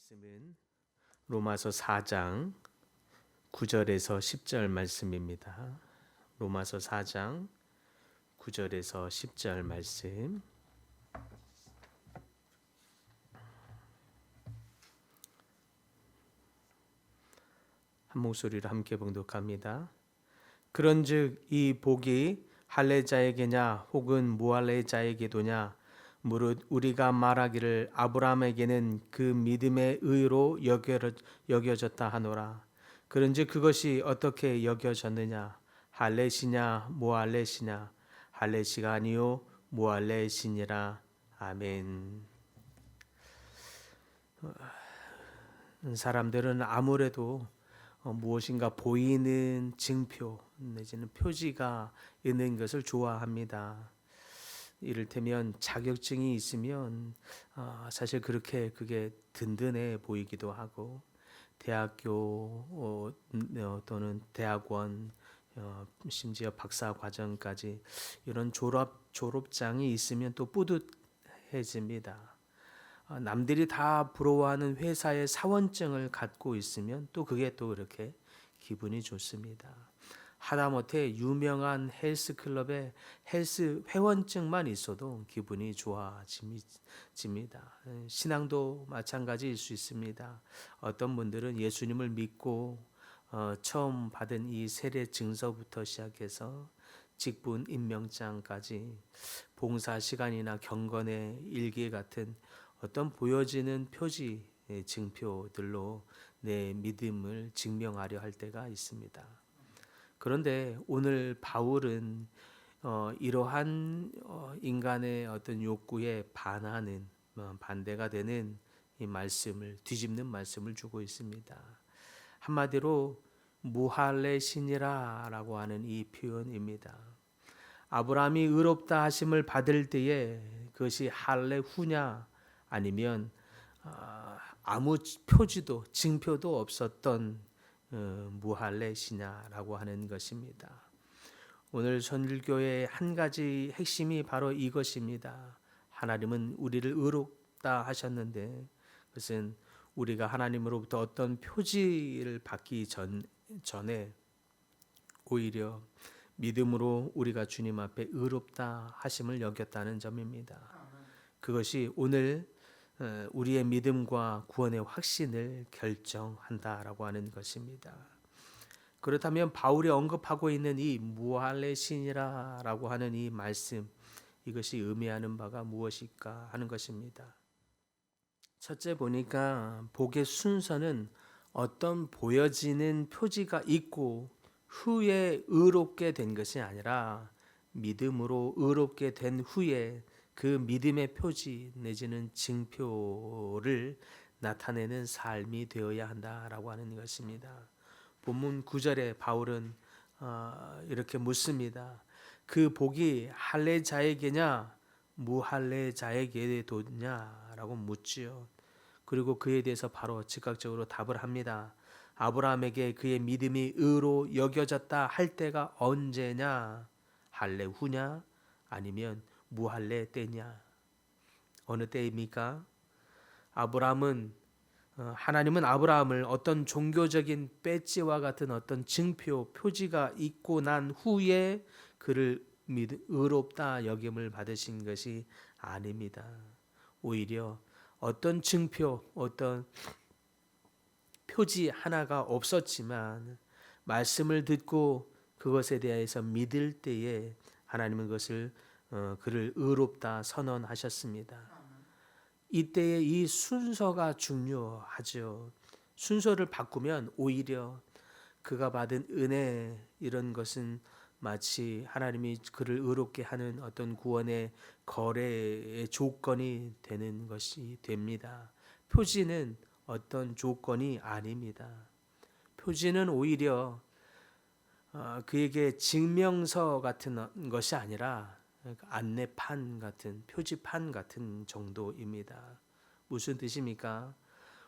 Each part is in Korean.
말씀은 로마서 4장 9절에서 10절 말씀입니다. 로마서 4장 9절에서 10절 말씀. 한 목소리로 함께 봉독합니다. 그런즉 이 복이 할례자에게냐 혹은 무할례자에게도냐 무릇 우리가 말하기를 아브라함에게는 그 믿음의 의로 여겨졌다 하노라. 그런즉 그것이 어떻게 여겨졌느냐? 할례시냐 무할례시냐? 할례시가 아니요 무할례시니라. 아멘. 사람들은 아무래도 무엇인가 보이는 증표 내지는 표지가 있는 것을 좋아합니다. 이를테면 자격증이 있으면 사실 그렇게 그게 든든해 보이기도 하고, 대학교 또는 대학원 심지어 박사 과정까지 이런 졸업장이 있으면 또 뿌듯해집니다. 남들이 다 부러워하는 회사의 사원증을 갖고 있으면 또 그게 또 그렇게 기분이 좋습니다. 하다못해 유명한 헬스클럽의 헬스 회원증만 있어도 기분이 좋아집니다. 신앙도 마찬가지일 수 있습니다. 어떤 분들은 예수님을 믿고 처음 받은 이 세례 증서부터 시작해서 직분 임명장까지 봉사 시간이나 경건의 일기 같은 어떤 보여지는 표지 증표들로 내 믿음을 증명하려 할 때가 있습니다. 그런데 오늘 바울은 이러한 인간의 어떤 욕구에 반하는 반대가 되는 이 말씀을 뒤집는 말씀을 주고 있습니다. 한마디로 무할례신이라라고 하는 이 표현입니다. 아브라함이 의롭다 하심을 받을 때에 그것이 할례 후냐 아니면 아무 표지도 증표도 없었던 무할례시냐라고 하는 것입니다. 오늘 선일교의 한 가지 핵심이 바로 이것입니다. 하나님은 우리를 의롭다 하셨는데 그것은 우리가 하나님으로부터 어떤 표지를 받기 전에 오히려 믿음으로 우리가 주님 앞에 의롭다 하심을 여겼다는 점입니다. 그것이 오늘 우리의 믿음과 구원의 확신을 결정한다라고 하는 것입니다. 그렇다면 바울이 언급하고 있는 이 무할례신이라고 하는 이 말씀, 이것이 의미하는 바가 무엇일까 하는 것입니다. 첫째 보니까 복의 순서는 어떤 보여지는 표지가 있고 후에 의롭게 된 것이 아니라 믿음으로 의롭게 된 후에 그 믿음의 표지 내지는 징표를 나타내는 삶이 되어야 한다라고 하는 것입니다. 본문 9절에 바울은 이렇게 묻습니다. 그 복이 할례자에게냐 무할례자에게도냐라고 묻지요. 그리고 그에 대해서 바로 즉각적으로 답을 합니다. 아브라함에게 그의 믿음이 의로 여겨졌다 할 때가 언제냐? 할례 후냐? 아니면 무할례 때냐? 어느 때입니까? 하나님은 아브라함을 어떤 종교적인 배지와 같은 어떤 증표, 표지가 있고 난 후에 그를 의롭다 여김을 받으신 것이 아닙니다. 오히려 어떤 증표, 어떤 표지 하나가 없었지만 말씀을 듣고 그것에 대해서 믿을 때에 하나님은 그를 의롭다 선언하셨습니다. 이때의 이 순서가 중요하죠. 순서를 바꾸면 오히려 그가 받은 은혜 이런 것은 마치 하나님이 그를 의롭게 하는 어떤 구원의 거래의 조건이 되는 것이 됩니다. 표지는 어떤 조건이 아닙니다. 표지는 오히려 그에게 증명서 같은 것이 아니라 안내판 같은 표지판 같은 정도입니다. 무슨 뜻입니까?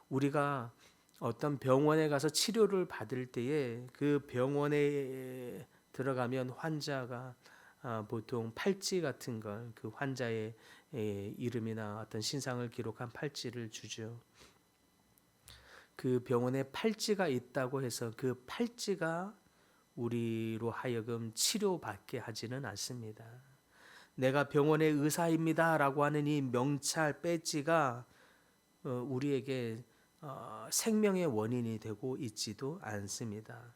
우리가 어떤 병원에 가서 치료를 받을 때에 그 병원에 들어가면 환자가 보통 팔찌 같은 걸 그 환자의 이름이나 어떤 신상을 기록한 팔찌를 주죠. 그 병원에 팔찌가 있다고 해서 그 팔찌가 우리로 하여금 치료받게 하지는 않습니다. 내가 병원의 의사입니다라고 하는 이 명찰 배지가 우리에게 생명의 원인이 되고 있지도 않습니다.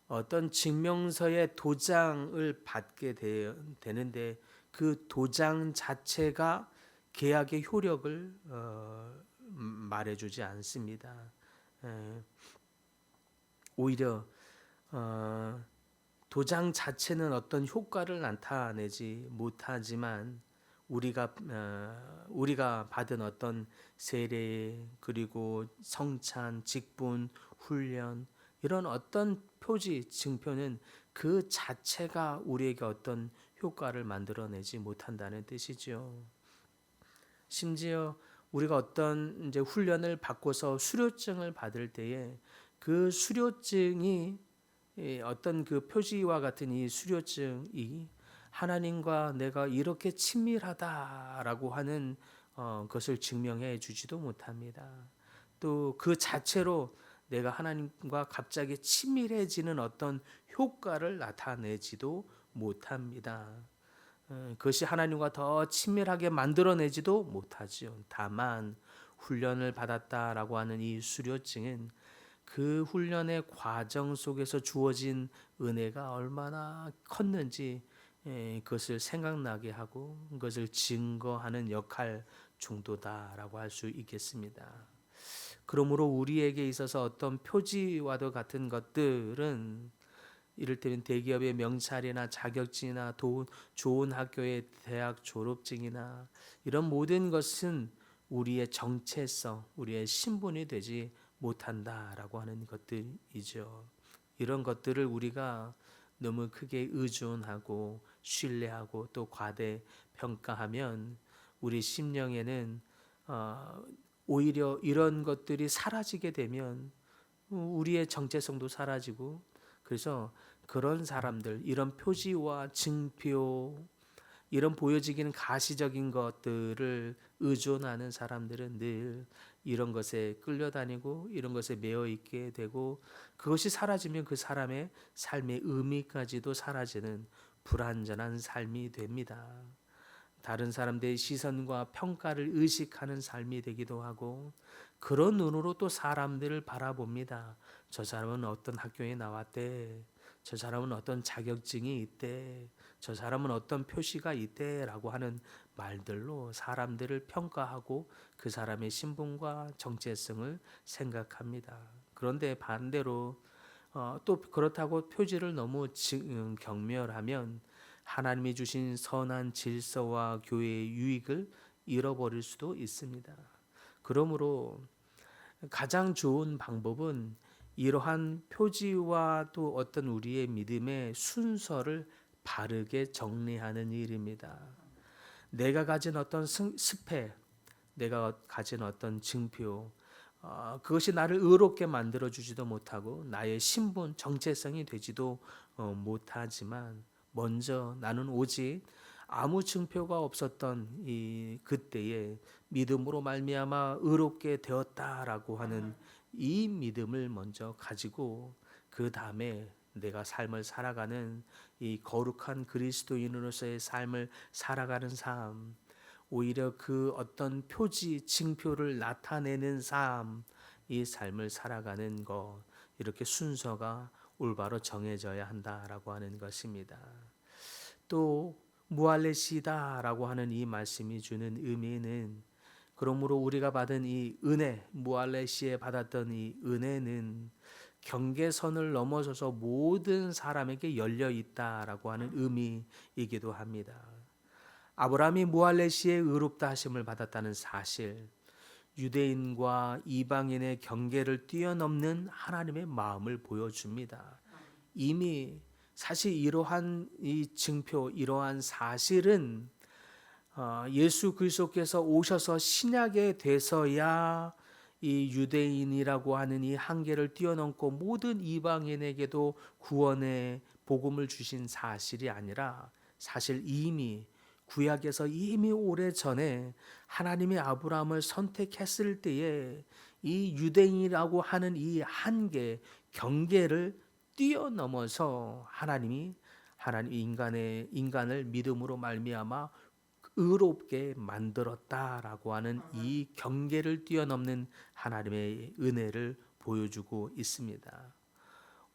어떤 증명서의 도장을 받게 되는데 그 도장 자체가 계약의 효력을 말해주지 않습니다. 오히려 도장 자체는 어떤 효과를 나타내지 못하지만 우리가 받은 어떤 세례 그리고 성찬, 직분, 훈련 이런 어떤 표지, 증표는 그 자체가 우리에게 어떤 효과를 만들어내지 못한다는 뜻이죠. 심지어 우리가 어떤 이제 훈련을 받고서 수료증을 받을 때에 그 수료증이 어떤 그 표지와 같은 이 수료증이 하나님과 내가 이렇게 친밀하다라고 하는 것을 증명해 주지도 못합니다. 또 그 자체로 내가 하나님과 갑자기 친밀해지는 어떤 효과를 나타내지도 못합니다. 그것이 하나님과 더 친밀하게 만들어내지도 못하지요. 다만 훈련을 받았다라고 하는 이 수료증은 그 훈련의 과정 속에서 주어진 은혜가 얼마나 컸는지 그것을 생각나게 하고 그것을 증거하는 역할 정도다라고 할 수 있겠습니다. 그러므로 우리에게 있어서 어떤 표지와도 같은 것들은 이를테면 대기업의 명찰이나 자격증이나 좋은 학교의 대학 졸업증이나 이런 모든 것은 우리의 정체성, 우리의 신분이 되지 못한다라고 하는 것들이죠. 이런 것들을 우리가 너무 크게 의존하고 신뢰하고 또 과대 평가하면 우리 심령에는 오히려 이런 것들이 사라지게 되면 우리의 정체성도 사라지고 그래서 그런 사람들 이런 표지와 증표 이런 보여지기는 가시적인 것들을 의존하는 사람들은 늘 이런 것에 끌려다니고 이런 것에 매여 있게 되고 그것이 사라지면 그 사람의 삶의 의미까지도 사라지는 불완전한 삶이 됩니다. 다른 사람들의 시선과 평가를 의식하는 삶이 되기도 하고 그런 눈으로 또 사람들을 바라봅니다. 저 사람은 어떤 학교에 나왔대. 저 사람은 어떤 자격증이 있대. 저 사람은 어떤 표시가 있대라고 하는 말들로 사람들을 평가하고 그 사람의 신분과 정체성을 생각합니다. 그런데 반대로 또 그렇다고 표지를 너무 경멸하면 하나님이 주신 선한 질서와 교회의 유익을 잃어버릴 수도 있습니다. 그러므로 가장 좋은 방법은 이러한 표지와 또 어떤 우리의 믿음의 순서를 바르게 정리하는 일입니다. 내가 가진 어떤 스펙, 내가 가진 어떤 증표, 그것이 나를 의롭게 만들어 주지도 못하고 나의 신분, 정체성이 되지도 못하지만 먼저 나는 오직 아무 증표가 없었던 이 그때에 믿음으로 말미암아 의롭게 되었다라고 하는 이 믿음을 먼저 가지고 그 다음에 내가 삶을 살아가는 이 거룩한 그리스도인으로서의 삶을 살아가는 삶, 오히려 그 어떤 표지, 징표를 나타내는 삶, 이 삶을 살아가는 것, 이렇게 순서가 올바로 정해져야 한다라고 하는 것입니다. 또 무할레시다라고 하는 이 말씀이 주는 의미는 그러므로 우리가 받은 이 은혜, 무할레시에 받았던 이 은혜는 경계선을 넘어서서 모든 사람에게 열려 있다라고 하는 의미이기도 합니다. 아브라함이 무할레시의 의롭다 하심을 받았다는 사실, 유대인과 이방인의 경계를 뛰어넘는 하나님의 마음을 보여줍니다. 이미 사실 이러한 이 증표, 이러한 사실은 예수 그리스도께서 오셔서 신약에 돼서야 이 유대인이라고 하는 이 한계를 뛰어넘고 모든 이방인에게도 구원의 복음을 주신 사실이 아니라 사실 이미 구약에서 이미 오래 전에 하나님이 아브라함을 선택했을 때에 이 유대인이라고 하는 이 한계, 경계를 뛰어넘어서 하나님 인간을 믿음으로 말미암아 의롭게 만들었다라고 하는 이 경계를 뛰어넘는 하나님의 은혜를 보여주고 있습니다.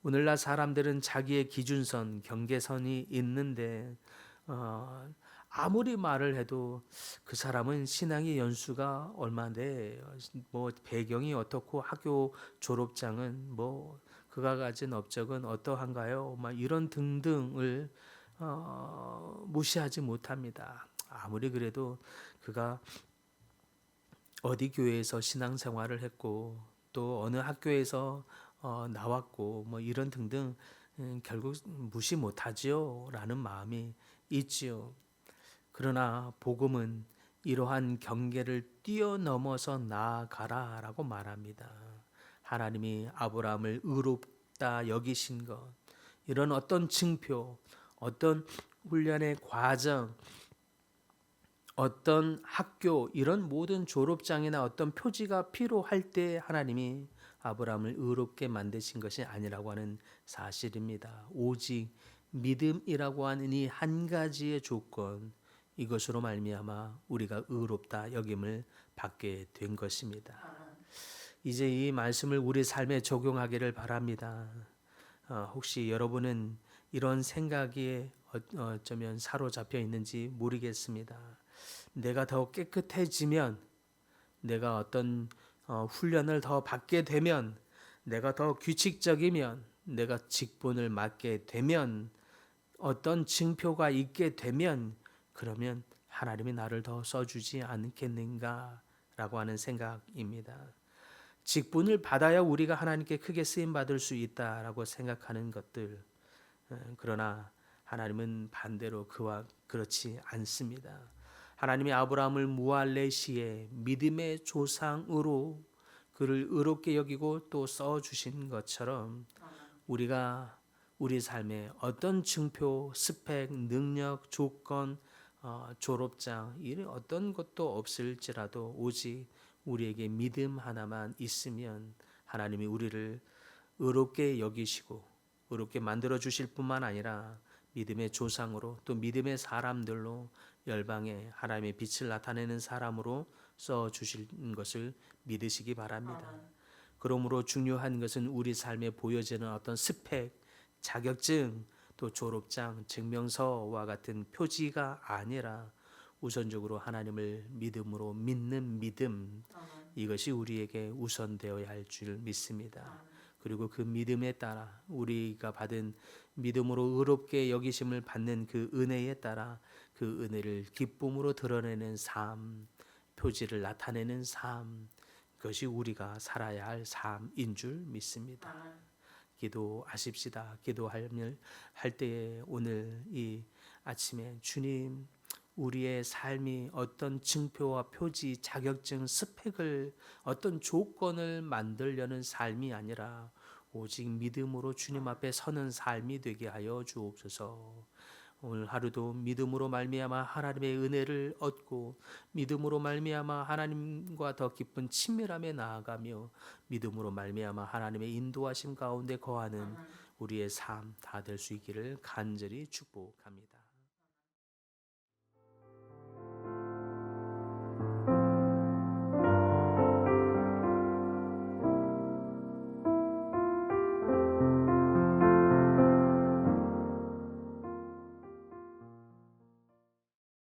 오늘날 사람들은 자기의 기준선, 경계선이 있는데 아무리 말을 해도 그 사람은 신앙의 연수가 얼마인데 뭐 배경이 어떻고 학교 졸업장은 뭐 그가 가진 업적은 어떠한가요? 막 이런 등등을 무시하지 못합니다. 아무리 그래도 그가 어디 교회에서 신앙생활을 했고 또 어느 학교에서 나왔고 뭐 이런 등등 결국 무시 못하지요라는 마음이 있지요. 그러나 복음은 이러한 경계를 뛰어넘어서 나아가라라고 말합니다. 하나님이 아브라함을 의롭다 여기신 것, 이런 어떤 징표, 어떤 훈련의 과정, 어떤 학교, 이런 모든 졸업장이나 어떤 표지가 필요할 때 하나님이 아브라함을 의롭게 만드신 것이 아니라고 하는 사실입니다. 오직 믿음이라고 하는 이 한 가지의 조건, 이것으로 말미암아 우리가 의롭다 여김을 받게 된 것입니다. 이제 이 말씀을 우리 삶에 적용하기를 바랍니다. 혹시 여러분은 이런 생각에 어쩌면 사로잡혀 있는지 모르겠습니다. 내가 더 깨끗해지면, 내가 어떤 훈련을 더 받게 되면, 내가 더 규칙적이면, 내가 직분을 맡게 되면, 어떤 징표가 있게 되면, 그러면 하나님이 나를 더 써주지 않겠는가라고 하는 생각입니다. 직분을 받아야 우리가 하나님께 크게 쓰임 받을 수 있다라고 생각하는 것들. 그러나 하나님은 반대로 그렇지 않습니다. 하나님이 아브라함을 무할레시에 믿음의 조상으로 그를 의롭게 여기고 또 써 주신 것처럼 우리가 우리 삶에 어떤 증표, 스펙, 능력, 조건, 졸업장 이런 어떤 것도 없을지라도 오직 우리에게 믿음 하나만 있으면 하나님이 우리를 의롭게 여기시고 의롭게 만들어 주실 뿐만 아니라 믿음의 조상으로 또 믿음의 사람들로 열방에 하나님의 빛을 나타내는 사람으로 써 주실 것을 믿으시기 바랍니다. 그러므로 중요한 것은 우리 삶에 보여지는 어떤 스펙, 자격증, 또 졸업장, 증명서와 같은 표지가 아니라 우선적으로 하나님을 믿음으로 믿는 믿음, 이것이 우리에게 우선되어야 할 줄 믿습니다. 그리고 그 믿음에 따라 우리가 받은 믿음으로 의롭게 여기심을 받는 그 은혜에 따라 그 은혜를 기쁨으로 드러내는 삶, 표지를 나타내는 삶, 그것이 우리가 살아야 할 삶인 줄 믿습니다. 기도하십시다. 기도할 때에 오늘 이 아침에 주님, 우리의 삶이 어떤 증표와 표지, 자격증, 스펙을 어떤 조건을 만들려는 삶이 아니라 오직 믿음으로 주님 앞에 서는 삶이 되게 하여 주옵소서. 오늘 하루도 믿음으로 말미암아 하나님의 은혜를 얻고 믿음으로 말미암아 하나님과 더 깊은 친밀함에 나아가며 믿음으로 말미암아 하나님의 인도하심 가운데 거하는 우리의 삶 다 될 수 있기를 간절히 축복합니다.